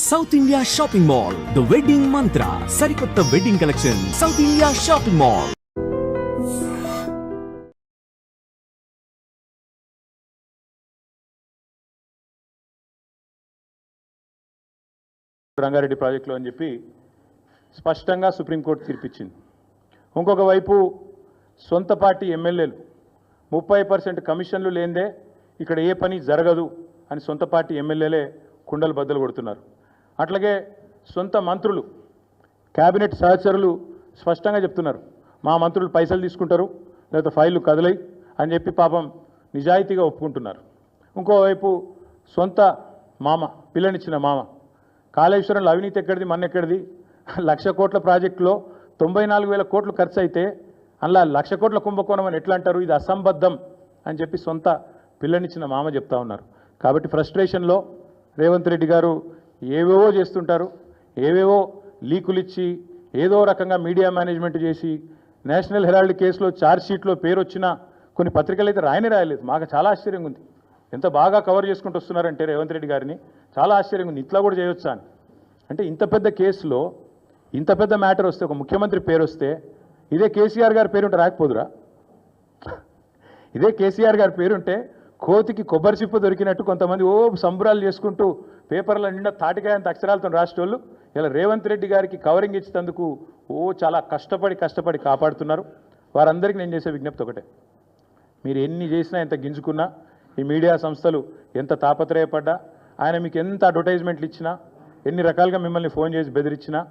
South India shopping mall the wedding మంత్ర సరికొత్త wedding collection south India shopping mall. Rangareddy ప్రాజెక్టులో అని చెప్పి స్పష్టంగా సుప్రీంకోర్టు తీర్పిచ్చింది. ఇంకొక వైపు సొంత పార్టీ ఎమ్మెల్యేలు 30% కమిషన్లు లేందే ఇక్కడ ఏ పని జరగదు అని సొంత పార్టీ ఎమ్మెల్యేలే కుండలు బద్దలు కొడుతున్నారు. అట్లాగే సొంత మంత్రులు క్యాబినెట్ సహచరులు స్పష్టంగా చెప్తున్నారు, మా మంత్రులు పైసలు తీసుకుంటారు లేకపోతే ఫైళ్ళు కదలై అని చెప్పి పాపం నిజాయితీగా ఒప్పుకుంటున్నారు. ఇంకోవైపు సొంత మామ పిల్లనిచ్చిన మామ కాళేశ్వరంలో అవినీతి ఎక్కడిది మన్నెక్కడిది, 1,00,000 కోట్ల ప్రాజెక్టులో 94,000 కోట్లు ఖర్చు అయితే అలా 1,00,000 కోట్ల కుంభకోణం అని ఎట్లా అంటారు, ఇది అసంబద్ధం అని చెప్పి సొంత పిల్లనిచ్చిన మామ చెప్తా ఉన్నారు. కాబట్టి ఫ్రస్ట్రేషన్లో రేవంత్ రెడ్డి గారు ఏవేవో చేస్తుంటారు, ఏవేవో లీకులు ఇచ్చి ఏదో రకంగా మీడియా మేనేజ్మెంట్ చేసి నేషనల్ హెరాల్డ్ కేసులో ఛార్జ్షీట్లో పేరు వచ్చిన కొన్ని పత్రికలు అయితే రాయలేదు. మాకు చాలా ఆశ్చర్యంగా ఉంది, ఎంత బాగా కవర్ చేసుకుంటూ వస్తున్నారంటే రేవంత్ రెడ్డి గారిని చాలా ఆశ్చర్యంగా ఉంది, ఇట్లా కూడా చేయొచ్చా అని. అంటే ఇంత పెద్ద కేసులో ఇంత పెద్ద మ్యాటర్ వస్తే ఒక ముఖ్యమంత్రి పేరు వస్తే ఇదే కేసీఆర్ గారి పేరుంటే రాకపోదురా? ఇదే కేసీఆర్ గారి పేరుంటే కోతికి కొబ్బరి చిప్ప దొరికినట్టు కొంతమంది సంబరాలు చేసుకుంటూ పేపర్ల నిండా తాటికాయంత అక్షరాలతో రాసేటోళ్ళు ఇలా రేవంత్ రెడ్డి గారికి కవరింగ్ ఇచ్చేందుకు చాలా కష్టపడి కాపాడుతున్నారు. వారందరికీ నేను చేసే విజ్ఞప్తి ఒకటే, మీరు ఎన్ని చేసినా ఎంత గింజుకున్నా ఈ మీడియా సంస్థలు ఎంత తాపత్రయపడ్డా ఆయన మీకు ఎంత అడ్వర్టైజ్మెంట్లు ఇచ్చినా ఎన్ని రకాలుగా మిమ్మల్ని ఫోన్ చేసి బెదిరించినా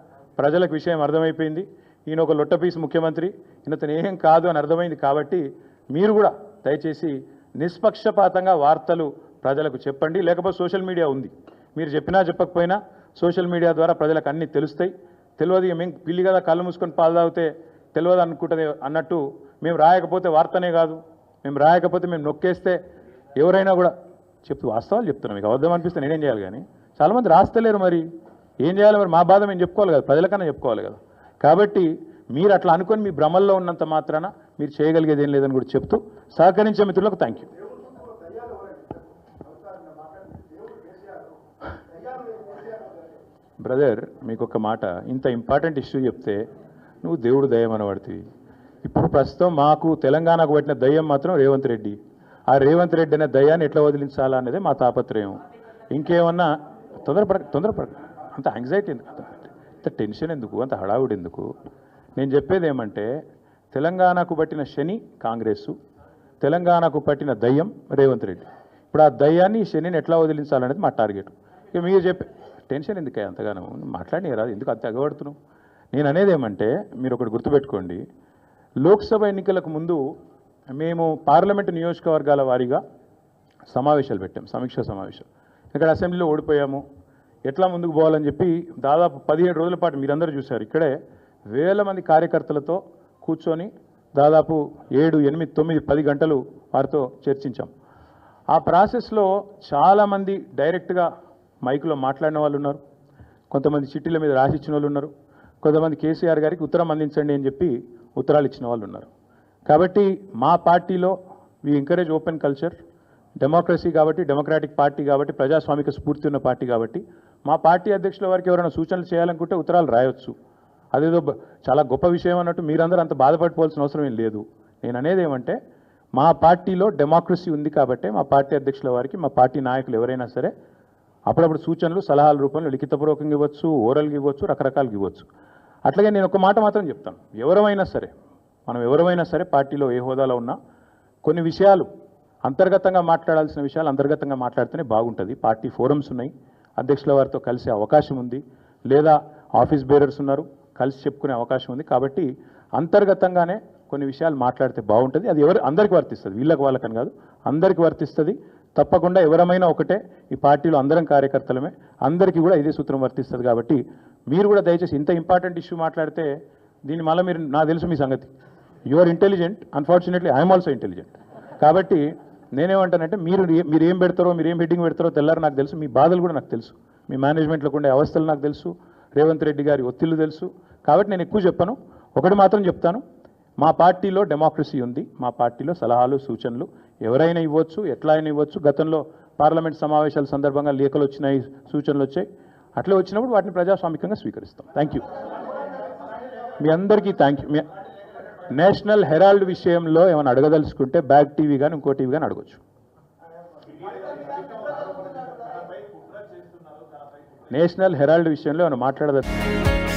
ప్రజలకు విషయం అర్థమైపోయింది. ఈయన ఒక లొట్టపీసు ముఖ్యమంత్రి, ఈయనతను ఏం కాదు అని అర్థమైంది. కాబట్టి మీరు కూడా దయచేసి నిష్పక్షపాతంగా వార్తలు ప్రజలకు చెప్పండి. లేకపోతే సోషల్ మీడియా ఉంది, మీరు చెప్పినా చెప్పకపోయినా సోషల్ మీడియా ద్వారా ప్రజలకు అన్నీ తెలుస్తాయి. తెలియదు ఇక మేము పిల్లి కదా కళ్ళు మూసుకొని పాలు తాగితే తెలియదు అనుకుంటుంది అన్నట్టు మేము రాయకపోతే వార్తనే కాదు, మేము రాయకపోతే మేము నొక్కేస్తే ఎవరైనా కూడా వాస్తవాలు చెప్తున్నాం. మీకు అబద్ధం అనిపిస్తే నేనేం చేయాలి? కానీ చాలామంది రాస్తలేరు, మరి ఏం చేయాలి? మరి మా బాధ మేము చెప్పుకోవాలి కదా, ప్రజలకన్నా చెప్పుకోవాలి కదా. కాబట్టి మీరు అట్లా అనుకొని మీ భ్రమల్లో ఉన్నంత మాత్రాన మీరు చేయగలిగేది ఏం లేదని కూడా చెప్తూ సహకరించే మిత్రులకు థ్యాంక్ యూ. బ్రదర్, మీకు ఒక మాట, ఇంత ఇంపార్టెంట్ ఇష్యూ చెప్తే నువ్వు దేవుడు దయ్యం అనబడుతుంది. ఇప్పుడు ప్రస్తుతం మాకు తెలంగాణకు పట్టిన దయ్యం మాత్రం రేవంత్ రెడ్డి. ఆ రేవంత్ రెడ్డి అనే దయ్యాన్ని ఎట్లా వదిలించాలా అనేది మా తాపత్రయం. ఇంకేమన్నా తొందరపడ అంత యాంగ్జైటీ ఎందుకు, అంత టెన్షన్ ఎందుకు, అంత హడావుడి ఎందుకు? నేను చెప్పేది ఏమంటే తెలంగాణకు పట్టిన శని కాంగ్రెసు, తెలంగాణకు పట్టిన దయ్యం రేవంత్ రెడ్డి. ఇప్పుడు ఆ దయ్యాన్ని శనిని ఎట్లా వదిలించాలనేది మా టార్గెట్. ఇక మీరు చెప్పే టెన్షన్ ఎందుకే అంతగానో మాట్లాడి రాదు, ఎందుకు అంత ఎగబడుతున్నావు? నేను అనేది ఏమంటే మీరు ఒకటి గుర్తుపెట్టుకోండి, లోక్సభ ఎన్నికలకు ముందు మేము పార్లమెంటు నియోజకవర్గాల వారీగా సమావేశాలు పెట్టాం, సమీక్షా సమావేశం. ఇక్కడ అసెంబ్లీలో ఓడిపోయాము, ఎట్లా ముందుకు పోవాలని చెప్పి దాదాపు 17 రోజుల పాటు మీరందరూ చూశారు. ఇక్కడే వేల మంది కార్యకర్తలతో కూర్చొని దాదాపు 7, 8, 9, 10 గంటలు వారితో చర్చించాం. ఆ ప్రాసెస్లో చాలామంది డైరెక్ట్గా మైకులో మాట్లాడిన వాళ్ళు ఉన్నారు, కొంతమంది చిట్టీల మీద రాసిచ్చిన వాళ్ళు ఉన్నారు, కొంతమంది కేసీఆర్ గారికి ఉత్తరం అందించండి అని చెప్పి ఉత్తరాలు ఇచ్చిన వాళ్ళు ఉన్నారు. కాబట్టి మా పార్టీలో we encourage open culture, democracy కాబట్టి, డెమోక్రాటిక్ పార్టీ కాబట్టి, ప్రజాస్వామిక స్ఫూర్తి ఉన్న పార్టీ కాబట్టి మా పార్టీ అధ్యక్షుల వారికి ఎవరైనా సూచనలు చేయాలనుకుంటే ఉత్తరాలు రాయొచ్చు. అదేదో చాలా గొప్ప విషయం అన్నట్టు మీరందరూ అంత బాధపడిపోవాల్సిన అవసరం ఏం లేదు. నేను అనేది ఏమంటే మా పార్టీలో డెమోక్రసీ ఉంది కాబట్టి మా పార్టీ అధ్యక్షుల వారికి మా పార్టీ నాయకులు ఎవరైనా సరే అప్పుడప్పుడు సూచనలు సలహాల రూపంలో లిఖితపూర్వకంగా ఇవ్వచ్చు, ఓరల్గా ఇవ్వచ్చు, రకరకాలుగా ఇవ్వచ్చు. అట్లాగే నేను ఒక మాట మాత్రం చెప్తాను, మనం ఎవరైనా సరే పార్టీలో ఏ హోదాలో ఉన్నా కొన్ని విషయాలు అంతర్గతంగా మాట్లాడాల్సిన విషయాలు అంతర్గతంగా మాట్లాడితేనే బాగుంటుంది. పార్టీ ఫోరమ్స్ ఉన్నాయి, అధ్యక్షుల వారితో కలిసే అవకాశం ఉంది, లేదా ఆఫీస్ బేరర్స్ ఉన్నారు, కలిసి చెప్పుకునే అవకాశం ఉంది. కాబట్టి అంతర్గతంగానే కొన్ని విషయాలు మాట్లాడితే బాగుంటుంది. అది అందరికీ వర్తిస్తుంది, వీళ్ళకి వాళ్ళకని కాదు, అందరికీ వర్తిస్తుంది. తప్పకుండా ఎవరమైనా ఒకటే, ఈ పార్టీలో అందరం కార్యకర్తలమే, అందరికీ కూడా ఇదే సూత్రం వర్తిస్తుంది. కాబట్టి మీరు కూడా దయచేసి ఇంత ఇంపార్టెంట్ ఇష్యూ మాట్లాడితే దీన్ని మళ్ళీ మీరు, నాకు తెలుసు మీ సంగతి, you are intelligent, unfortunately I'm also intelligent. కాబట్టి నేనేమంటానంటే మీరు ఏం పెడతారో, మీరు ఏం హెడ్డింగ్ పెడతారో తెల్లారు నాకు తెలుసు, మీ బాధలు కూడా నాకు తెలుసు, మీ మేనేజ్మెంట్లోకి ఉండే అవస్థలు నాకు తెలుసు, రేవంత్ రెడ్డి గారి ఒత్తిళ్లు తెలుసు. కాబట్టి నేను ఎక్కువ చెప్పను, ఒకటి మాత్రం చెప్తాను, మా పార్టీలో డెమోక్రసీ ఉంది, మా పార్టీలో సలహాలు సూచనలు ఎవరైనా ఇవ్వచ్చు, ఎట్లా అయినా ఇవ్వచ్చు. గతంలో పార్లమెంట్ సమావేశాల సందర్భంగా లేఖలు వచ్చినాయి, సూచనలు వచ్చాయి, అట్లా వచ్చినప్పుడు వాటిని ప్రజాస్వామికంగా స్వీకరిస్తాం. Thank you. మీ అందరికీ థ్యాంక్ యూ. నేషనల్ హెరాల్డ్ విషయంలో ఏమైనా అడగదలుచుకుంటే బ్యాక్ టీవీ కానీ ఇంకో టీవీ కానీ అడగచ్చు. నేషనల్ హెరాల్డ్ విషయంలో ఏమైనా మాట్లాడదలుచుకుంటే